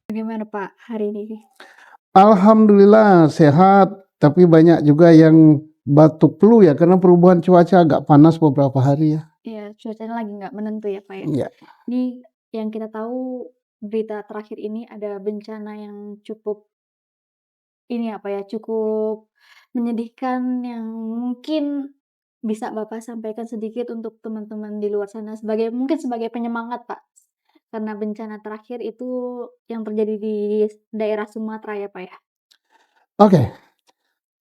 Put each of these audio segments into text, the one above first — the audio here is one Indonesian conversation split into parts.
Bagaimana Pak hari ini? Alhamdulillah sehat, tapi banyak juga yang batuk flu ya karena perubahan cuaca agak panas beberapa hari ya. Iya, cuacanya lagi nggak menentu ya Pak ya. Iya. Ini yang kita tahu berita terakhir ini ada bencana yang cukup ini apa ya, cukup menyedihkan yang mungkin bisa Bapak sampaikan sedikit untuk teman-teman di luar sana sebagai mungkin sebagai penyemangat Pak. Karena bencana terakhir itu yang terjadi di daerah Sumatera ya Pak ya? Oke,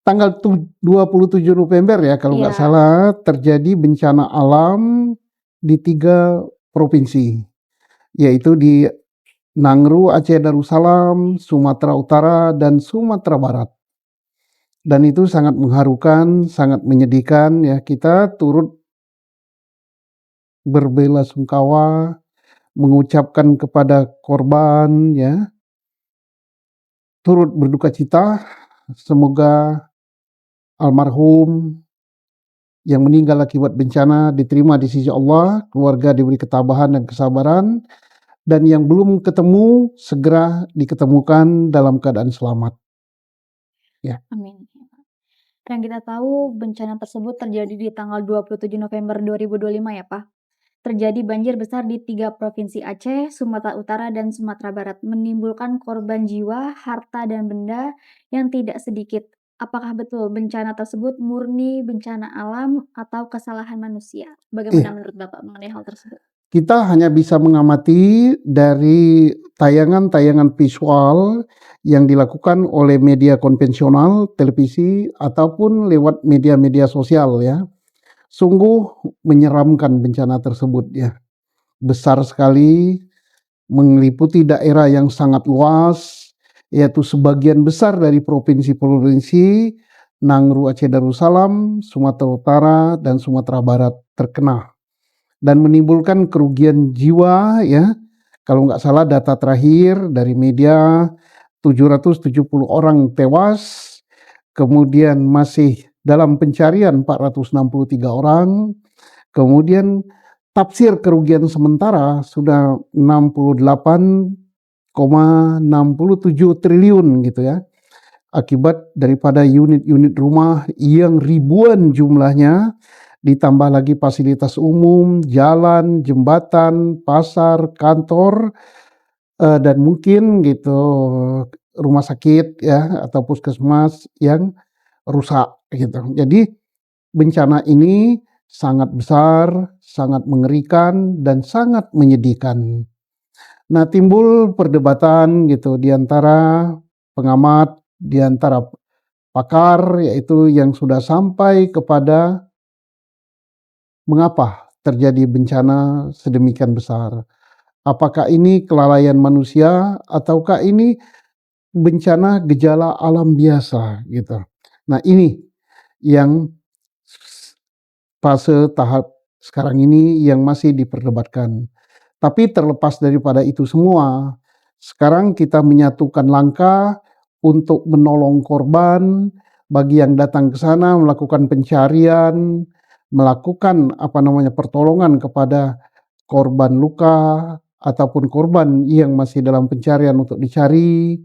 tanggal 27 November ya kalau nggak Iya, salah terjadi bencana alam di 3 provinsi, yaitu di Nangru, Aceh Darussalam, Sumatera Utara, dan Sumatera Barat. Dan itu sangat mengharukan, sangat menyedihkan ya, kita turut berbelasungkawa, mengucapkan kepada korban ya, turut berduka cita, semoga almarhum yang meninggal akibat bencana diterima di sisi Allah, keluarga diberi ketabahan dan kesabaran, dan yang belum ketemu segera diketemukan dalam keadaan selamat. Ya. amin. Yang kita tahu bencana tersebut terjadi di tanggal 27 November 2025 ya Pak. Terjadi banjir besar di 3 provinsi Aceh, Sumatera Utara, dan Sumatera Barat, menimbulkan korban jiwa, harta, dan benda yang tidak sedikit. Apakah betul bencana tersebut murni bencana alam atau kesalahan manusia? Bagaimana Eh, menurut Bapak mengenai hal tersebut? kita hanya bisa mengamati dari tayangan-tayangan visual yang dilakukan oleh media konvensional, televisi, ataupun lewat media-media sosial ya. Sungguh menyeramkan bencana tersebut ya. Besar sekali, meliputi daerah yang sangat luas, yaitu sebagian besar dari provinsi-provinsi Nangru, Aceh Darussalam, Sumatera Utara, dan Sumatera Barat terkena dan menimbulkan kerugian jiwa ya. Kalau nggak salah data terakhir dari media 770 orang tewas, kemudian masih dalam pencarian 463 orang, kemudian tafsir kerugian sementara sudah 68,67 triliun gitu ya. Akibat daripada unit-unit rumah yang ribuan jumlahnya, ditambah lagi fasilitas umum, jalan, jembatan, pasar, kantor, dan mungkin gitu rumah sakit ya atau puskesmas yang rusak gitu. Jadi bencana ini sangat besar, sangat mengerikan, dan sangat menyedihkan. Nah, timbul perdebatan gitu di antara pengamat, di antara pakar, yaitu yang sudah sampai kepada mengapa terjadi bencana sedemikian besar. Apakah ini kelalaian manusia ataukah ini bencana gejala alam biasa gitu. Nah, ini yang fase tahap sekarang ini yang masih diperdebatkan. Tapi terlepas daripada itu semua, sekarang kita menyatukan langkah untuk menolong korban, bagi yang datang ke sana melakukan pencarian, melakukan pertolongan kepada korban luka ataupun korban yang masih dalam pencarian untuk dicari.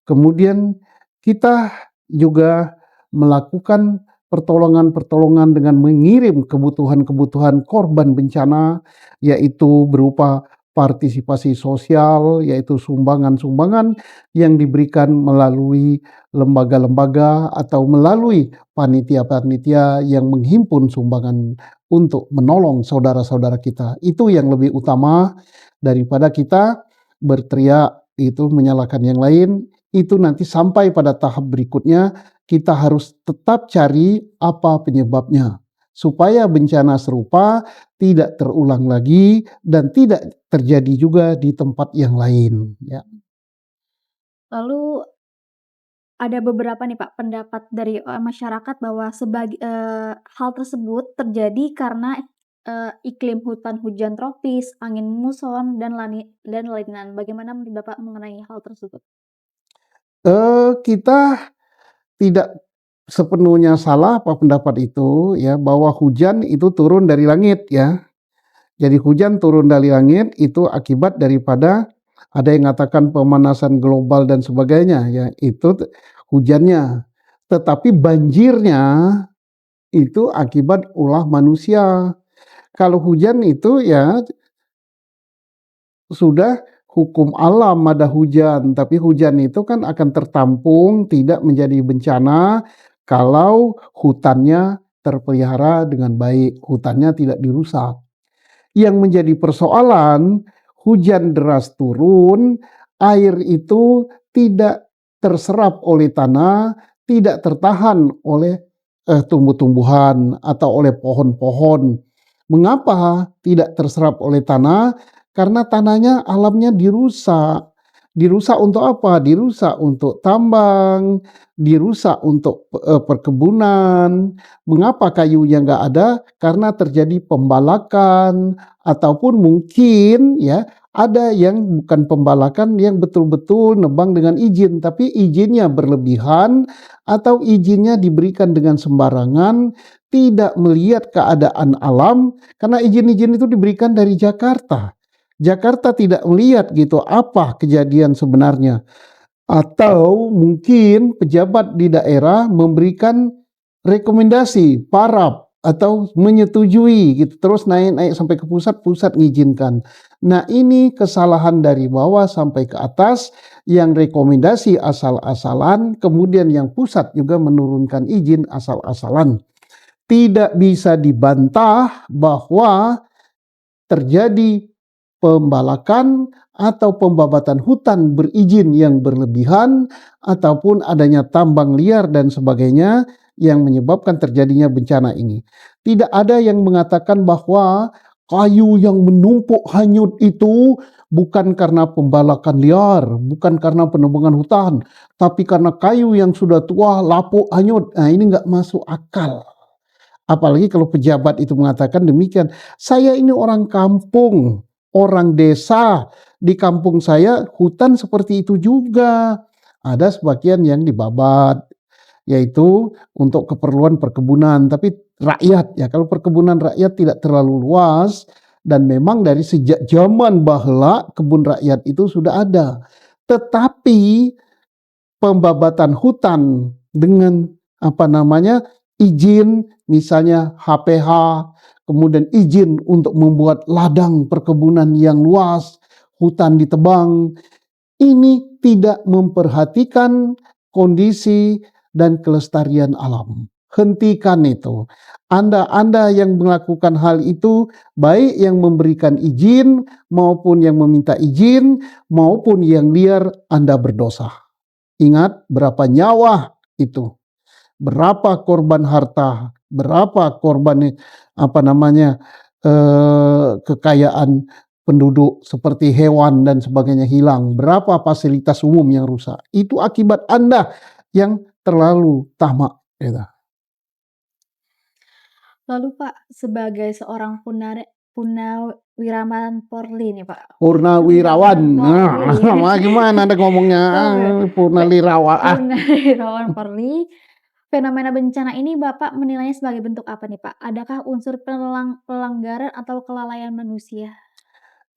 Kemudian kita juga melakukan pertolongan-pertolongan dengan mengirim kebutuhan-kebutuhan korban bencana, yaitu berupa partisipasi sosial, yaitu sumbangan-sumbangan yang diberikan melalui lembaga-lembaga atau melalui panitia-panitia yang menghimpun sumbangan untuk menolong saudara-saudara kita. Itu yang lebih utama daripada kita berteriak itu menyalahkan yang lain. Itu nanti sampai pada tahap berikutnya kita harus tetap cari apa penyebabnya supaya bencana serupa tidak terulang lagi dan tidak terjadi juga di tempat yang lain ya. Lalu ada beberapa nih Pak pendapat dari, masyarakat bahwa hal tersebut terjadi karena, iklim hutan hujan tropis, angin muson, dan laninan. Bagaimana menurut Bapak mengenai hal tersebut? Kita tidak sepenuhnya salah apa pendapat itu ya, bahwa hujan itu turun dari langit ya. Jadi hujan turun dari langit itu akibat daripada ada yang mengatakan pemanasan global dan sebagainya ya, itu hujannya. Tetapi banjirnya itu akibat ulah manusia. Kalau hujan itu ya sudah hukum alam ada hujan, tapi hujan itu kan akan tertampung, tidak menjadi bencana kalau hutannya terpelihara dengan baik, hutannya tidak dirusak. Yang menjadi persoalan, hujan deras turun, air itu tidak terserap oleh tanah, tidak tertahan oleh tumbuh-tumbuhan atau oleh pohon-pohon. Mengapa tidak terserap oleh tanah? Karena tanahnya alamnya dirusak. Dirusak untuk apa? Dirusak untuk tambang, dirusak untuk perkebunan. Mengapa kayunya nggak ada? Karena terjadi pembalakan, ataupun mungkin ya ada yang bukan pembalakan yang betul-betul nebang dengan izin, tapi izinnya berlebihan atau izinnya diberikan dengan sembarangan, tidak melihat keadaan alam, karena izin-izin itu diberikan dari Jakarta. Jakarta tidak melihat gitu apa kejadian sebenarnya. Atau mungkin pejabat di daerah memberikan rekomendasi, parab, atau menyetujui gitu, terus naik-naik sampai ke pusat, pusat ngizinkan. Nah ini kesalahan dari bawah sampai ke atas, yang rekomendasi asal-asalan, kemudian yang pusat juga menurunkan izin asal-asalan. Tidak bisa dibantah bahwa terjadi pembalakan atau pembabatan hutan berizin yang berlebihan ataupun adanya tambang liar dan sebagainya yang menyebabkan terjadinya bencana ini. Tidak ada yang mengatakan bahwa kayu yang menumpuk hanyut itu bukan karena pembalakan liar, bukan karena penebangan hutan, tapi karena kayu yang sudah tua, lapuk, hanyut. Nah ini nggak masuk akal. Apalagi kalau pejabat itu mengatakan demikian. Saya ini orang kampung, orang desa. Di kampung saya hutan seperti itu juga. Ada sebagian yang dibabat, yaitu untuk keperluan perkebunan. Tapi rakyat ya, kalau perkebunan rakyat tidak terlalu luas, dan memang dari sejak zaman bahla kebun rakyat itu sudah ada. Tetapi pembabatan hutan dengan apa namanya izin, misalnya HPH, kemudian izin untuk membuat ladang perkebunan yang luas, hutan ditebang, ini tidak memperhatikan kondisi dan kelestarian alam. Hentikan itu. Anda yang melakukan hal itu, baik yang memberikan izin maupun yang meminta izin maupun yang liar, Anda berdosa. Ingat berapa nyawa itu, berapa korban harta, berapa korban apa namanya kekayaan penduduk seperti hewan dan sebagainya hilang, berapa fasilitas umum yang rusak. Itu akibat Anda yang terlalu tamak. Gitu. Lalu Pak, sebagai seorang Purnawirawan Polri nih Pak. Purnawirawan, Polri. nah, gimana Anda ngomongnya? Purnawirawan Polri, fenomena bencana ini Bapak menilainya sebagai bentuk apa nih Pak? Adakah unsur pelanggaran atau kelalaian manusia?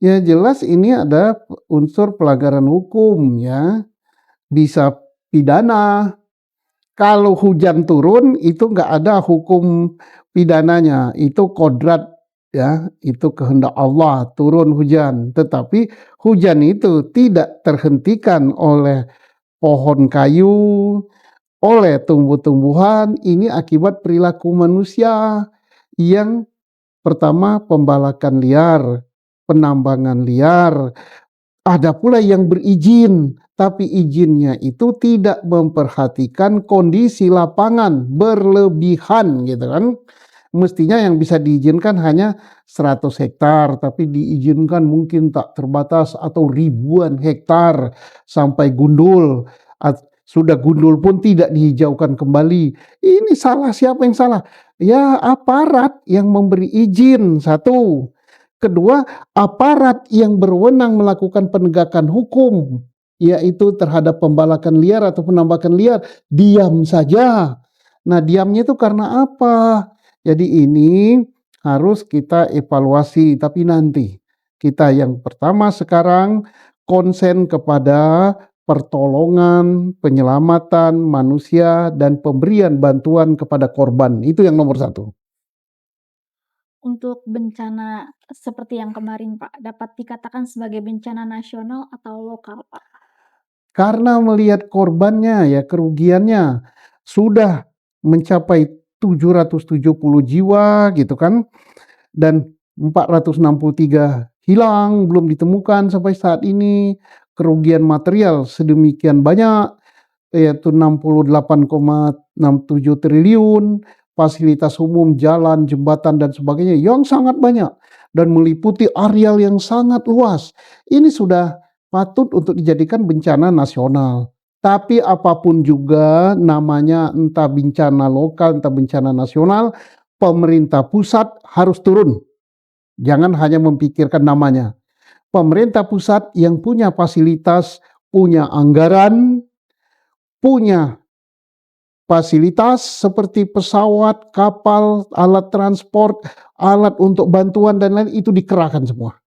Ya jelas ini ada unsur pelanggaran hukum ya, bisa pidana. Kalau hujan turun itu nggak ada hukum pidananya, itu kodrat ya, itu kehendak Allah turun hujan. Tetapi hujan itu tidak terhentikan oleh pohon kayu, oleh tumbuh-tumbuhan, ini akibat perilaku manusia yang pertama pembalakan liar, penambangan liar, ada pula yang berizin, tapi izinnya itu tidak memperhatikan kondisi lapangan berlebihan gitu kan. Mestinya yang bisa diizinkan hanya 100 hektar, tapi diizinkan mungkin tak terbatas atau ribuan hektar sampai gundul. Sudah gundul pun tidak dihijaukan kembali. Ini salah, siapa yang salah? Ya aparat yang memberi izin, satu. Kedua, aparat yang berwenang melakukan penegakan hukum. yaitu terhadap pembalakan liar atau penambakan liar, diam saja. Nah, diamnya itu karena apa? Jadi ini harus kita evaluasi, tapi nanti. Kita yang pertama sekarang konsen kepada pertolongan, penyelamatan manusia, dan pemberian bantuan kepada korban. Itu yang nomor satu. Untuk bencana seperti yang kemarin, Pak, dapat dikatakan sebagai bencana nasional atau lokal, Pak? Karena melihat korbannya ya, kerugiannya sudah mencapai 770 jiwa gitu kan, dan 463 hilang, belum ditemukan sampai saat ini. Kerugian material sedemikian banyak, yaitu 68,67 triliun, fasilitas umum, jalan, jembatan, dan sebagainya yang sangat banyak, dan meliputi areal yang sangat luas. Ini sudah patut untuk dijadikan bencana nasional. Tapi apapun juga namanya, entah bencana lokal, entah bencana nasional, pemerintah pusat harus turun. Jangan hanya memikirkan namanya. Pemerintah pusat yang punya fasilitas, punya anggaran, punya fasilitas seperti pesawat, kapal, alat transport, alat untuk bantuan dan lain itu dikerahkan semua.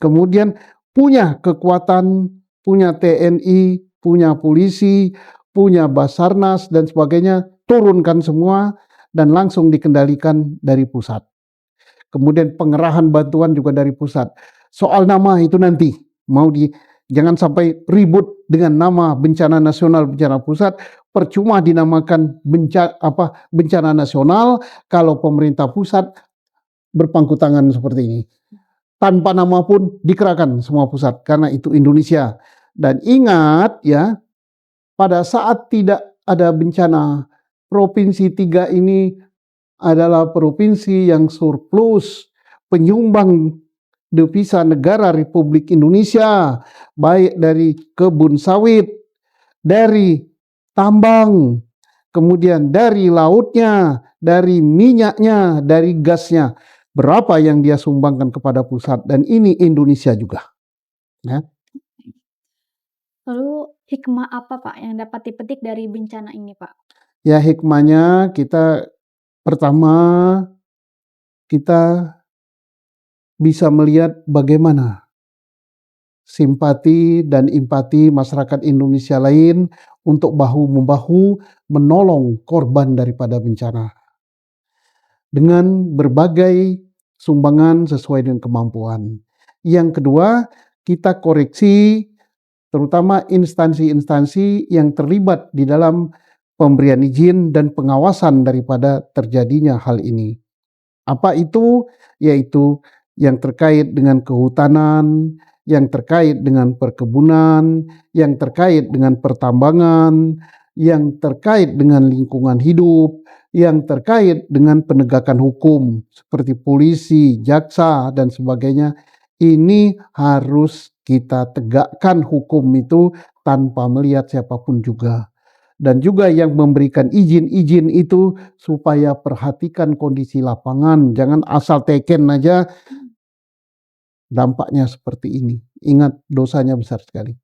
Kemudian punya kekuatan, punya TNI, punya polisi, punya Basarnas dan sebagainya, turunkan semua dan langsung dikendalikan dari pusat. Kemudian pengerahan bantuan juga dari pusat. Soal nama itu nanti jangan sampai ribut dengan nama bencana nasional, bencana pusat. Percuma dinamakan bencana nasional kalau pemerintah pusat berpangku tangan seperti ini. Tanpa nama pun dikerahkan semua pusat karena itu Indonesia. Dan ingat ya, pada saat tidak ada bencana, provinsi 3 ini adalah provinsi yang surplus penyumbang devisa negara Republik Indonesia, baik dari kebun sawit, dari tambang, kemudian dari lautnya, dari minyaknya, dari gasnya. Berapa yang dia sumbangkan kepada pusat, dan ini Indonesia juga. Ya. Lalu hikmah apa, Pak, yang dapat dipetik dari bencana ini, Pak? Ya, hikmahnya pertama kita bisa melihat bagaimana simpati dan empati masyarakat Indonesia lain untuk bahu-membahu menolong korban daripada bencana dengan berbagai sumbangan sesuai dengan kemampuan. Yang kedua, kita koreksi terutama instansi-instansi yang terlibat di dalam pemberian izin dan pengawasan daripada terjadinya hal ini. Apa itu? Yaitu yang terkait dengan kehutanan, yang terkait dengan perkebunan, yang terkait dengan pertambangan, yang terkait dengan lingkungan hidup, yang terkait dengan penegakan hukum seperti polisi, jaksa, dan sebagainya. Ini harus kita tegakkan hukum itu tanpa melihat siapapun juga. Dan juga yang memberikan izin-izin itu supaya perhatikan kondisi lapangan, jangan asal teken aja, dampaknya seperti ini. Ingat, dosanya besar sekali.